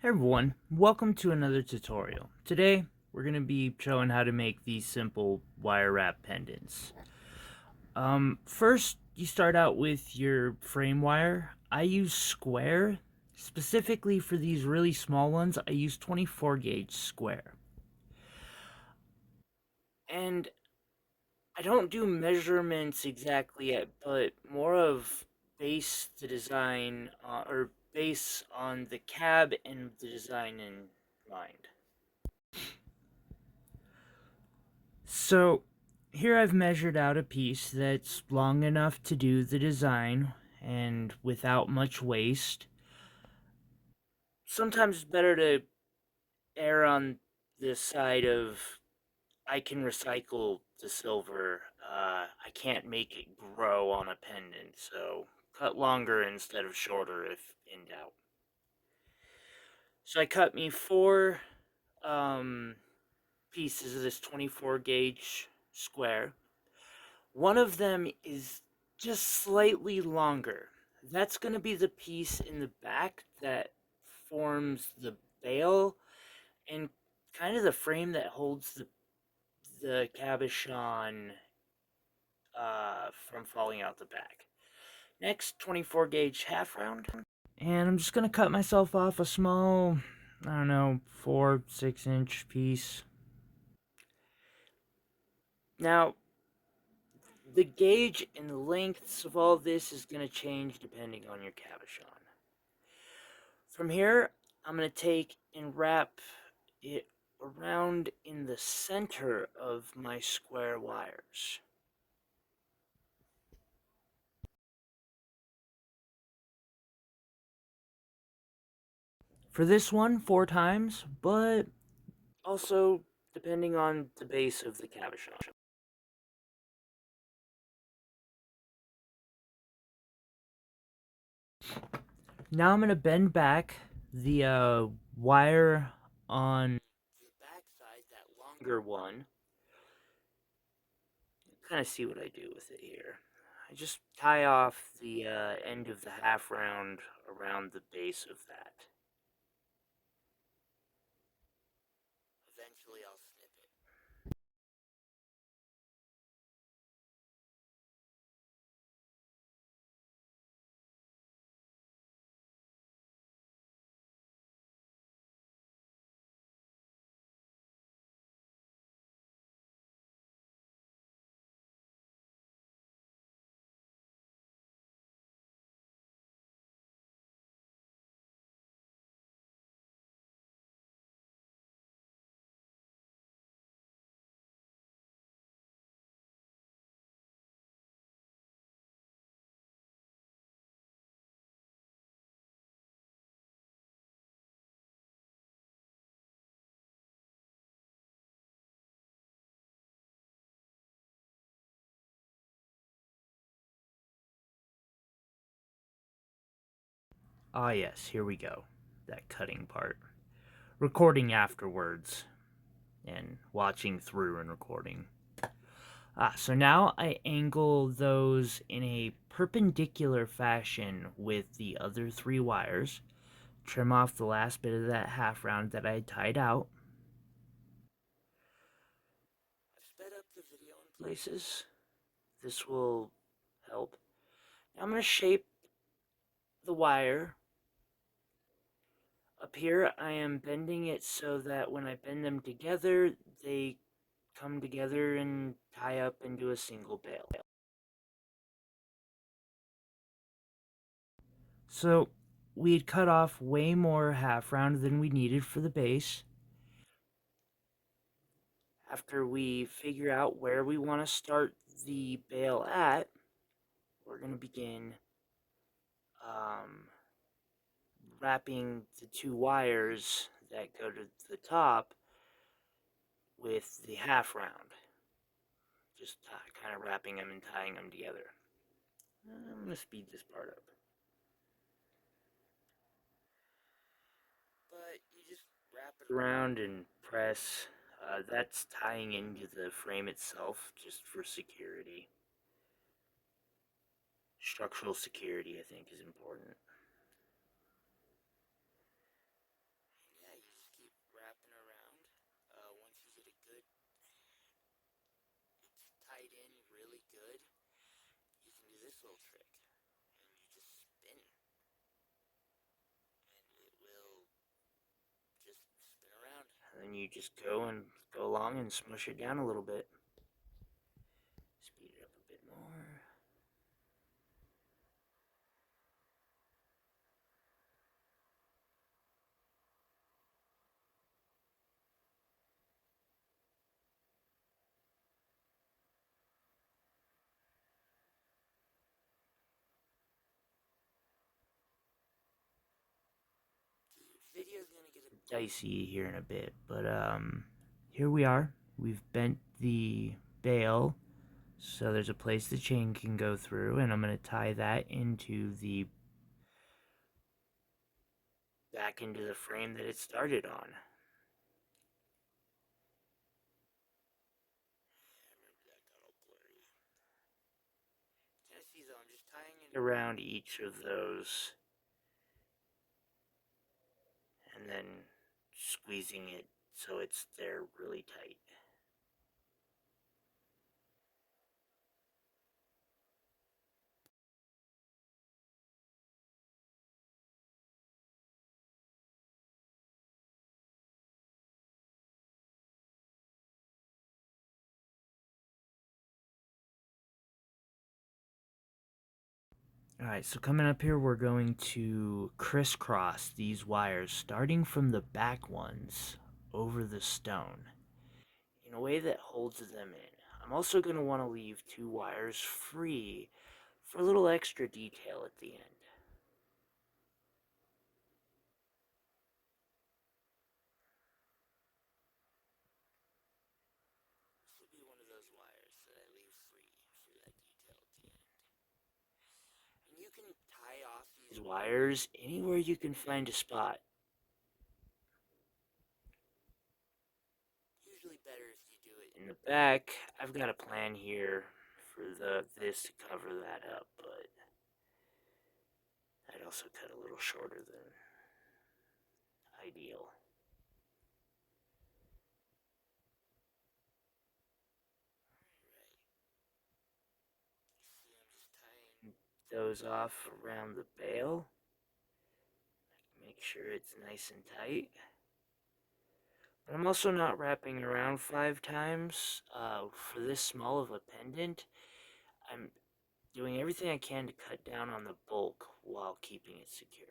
Hey everyone, welcome to another tutorial. Today, we're going to be showing how to make these simple wire wrap pendants. First, you start out with your frame wire. I use square. Specifically for these really small ones, I use 24 gauge square. And I don't do measurements exactly yet, but more of base the design, or base on the cab and the design in mind. So here I've measured out a piece that's long enough to do the design and without much waste. Sometimes it's better to err on the side of I can recycle the silver. I can't make it grow on a pendant, so cut longer instead of shorter if in doubt. So I cut me four pieces of this 24 gauge square. One of them is just slightly longer. That's going to be the piece in the back that forms the bail and kind of the frame that holds the cabochon from falling out the back. Next, 24 gauge half round. And I'm just going to cut myself off a small, I don't know, 4-6 inch piece. Now, the gauge and the lengths of all this is going to change depending on your cabochon. From here, I'm going to take and wrap it around in the center of my square wires. For this one, 4 times, but also depending on the base of the cabochon. Now I'm going to bend back the wire on the back side, that longer one. Kind of see what I do with it here. I just tie off the end of the half round around the base of that. Eventually I'll snip it. Ah yes, here we go. That cutting part. Recording afterwards and watching through and recording. So now I angle those in a perpendicular fashion with the other 3 wires. Trim off the last bit of that half round that I tied out. I've sped up the video in places. This will help. Now I'm going to shape the wire. Up here, I am bending it so that when I bend them together, they come together and tie up into a single bale. So we had cut off way more half round than we needed for the base. After we figure out where we want to start the bale at, we're going to begin wrapping the 2 wires that go to the top with the half round. Just kind of wrapping them and tying them together. I'm going to speed this part up. But you just wrap it around and press. That's tying into the frame itself just for security. Structural security, I think, is important. this little trick, and you just spin, and it will just spin around. And then you just go along and smush it down a little bit. Speed it up a bit more. Video's gonna get a bit dicey here in a bit, but here we are. We've bent the bail, so there's a place the chain can go through, and I'm gonna tie that back into the frame that it started on. See, though, I'm just tying it around each of those, and then squeezing it so it's there really tight. Alright, so coming up here, we're going to crisscross these wires, starting from the back ones over the stone, in a way that holds them in. I'm also going to want to leave 2 wires free for a little extra detail at the end. This will be one of those wires that I leave free for that detail at the end. And you can tie off these wires anywhere you can find a spot. Usually better if you do it in the back. I've got a plan here for this to cover that up, but I'd also cut a little shorter than ideal. Right. See, I'm just tying those off around the bail. Make sure it's nice and tight. But I'm also not wrapping around 5 times. For this small of a pendant, I'm doing everything I can to cut down on the bulk while keeping it secure.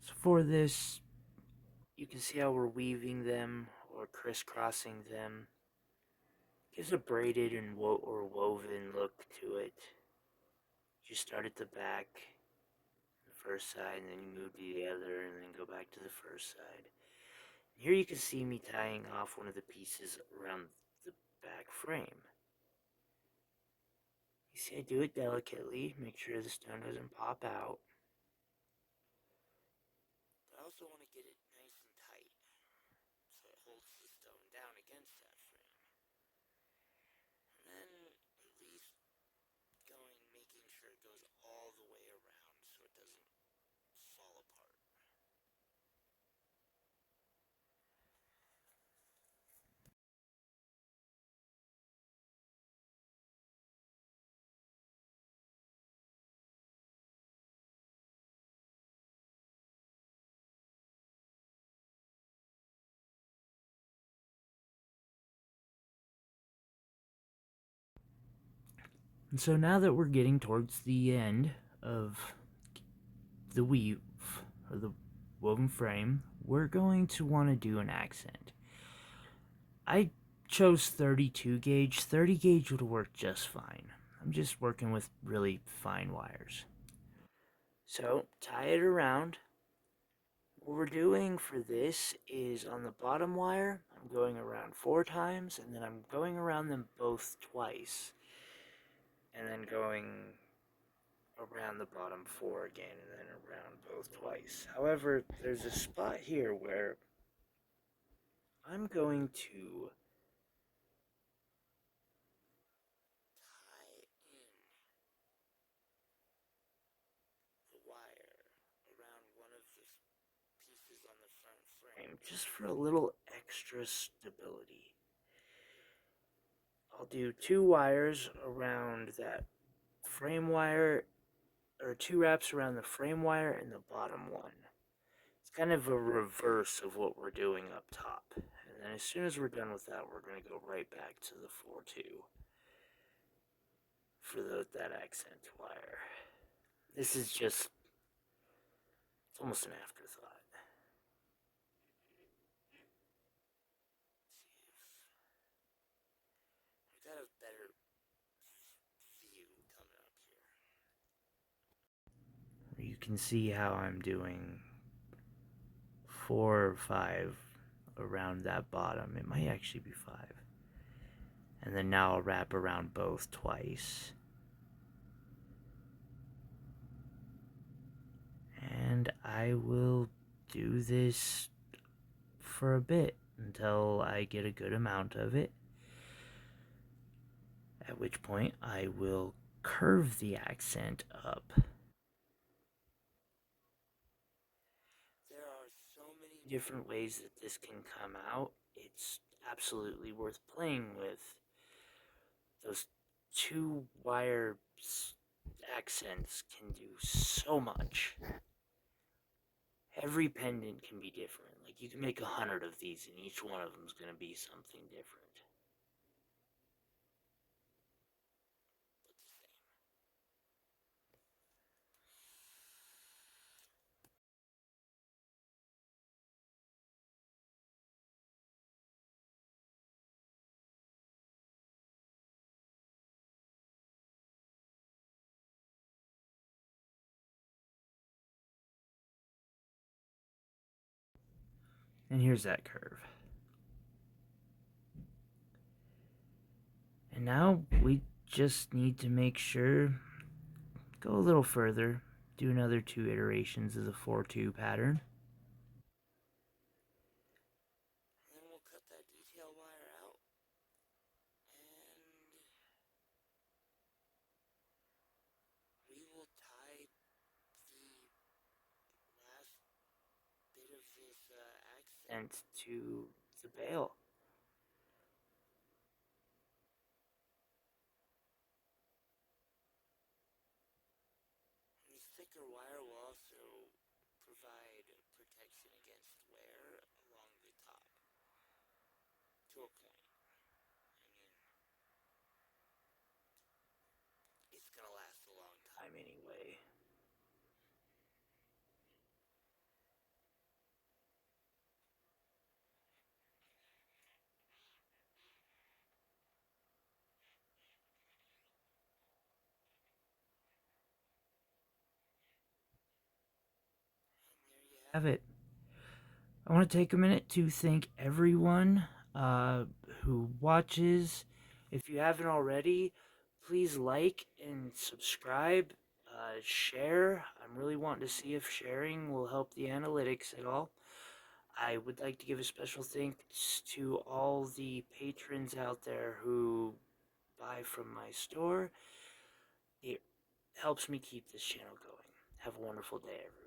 So for this, you can see how we're weaving them or crisscrossing them. Gives a braided and or woven look to it. You start at the back, the first side, and then you move to the other, and then go back to the first side. Here you can see me tying off one of the pieces around the back frame. You see I do it delicately, make sure the stone doesn't pop out. But I also want to get it nice and tight, so it holds the stone down against that frame. And then at least making sure it goes all the way around so it doesn't fall apart. And so now that we're getting towards the end of the weave, or the woven frame, we're going to want to do an accent. I chose 32 gauge. 30 gauge would work just fine. I'm just working with really fine wires. So tie it around. What we're doing for this is on the bottom wire, I'm going around 4 times, and then I'm going around them both twice, and then going around the bottom 4 again, and then around both twice. However, there's a spot here where I'm going to tie in the wire around one of the pieces on the front frame just for a little extra stability. I'll do 2 wires around that frame wire, or 2 wraps around the frame wire and the bottom one. It's kind of a reverse of what we're doing up top. And then as soon as we're done with that, we're going to go right back to the 4-2 for that accent wire. This is just, it's almost an afterthought. I've got a better view coming up here. You can see how I'm doing 4 or 5 around that bottom. It might actually be 5. And then now I'll wrap around both twice. And I will do this for a bit until I get a good amount of it. At which point I will curve the accent up. There are so many different ways that this can come out. It's absolutely worth playing with. Those 2-wire accents can do so much. Every pendant can be different. Like, you can make 100 of these, and each one of them is going to be something different. And here's that curve. And now we just need to make sure, go a little further, do another 2 iterations of the 4-2 pattern. And then we'll cut that detail wire out. And we will tie the last bit of this accent to the bail. This thicker wire will also provide protection against wear along the top, to a point. I mean, it's gonna last a long time anyway. And there you have it. I want to take a minute to thank everyone who watches. If you haven't already, please like and subscribe, share. I'm really wanting to see if sharing will help the analytics at all. I would like to give a special thanks to all the patrons out there who buy from my store. It helps me keep this channel going. Have a wonderful day, everyone.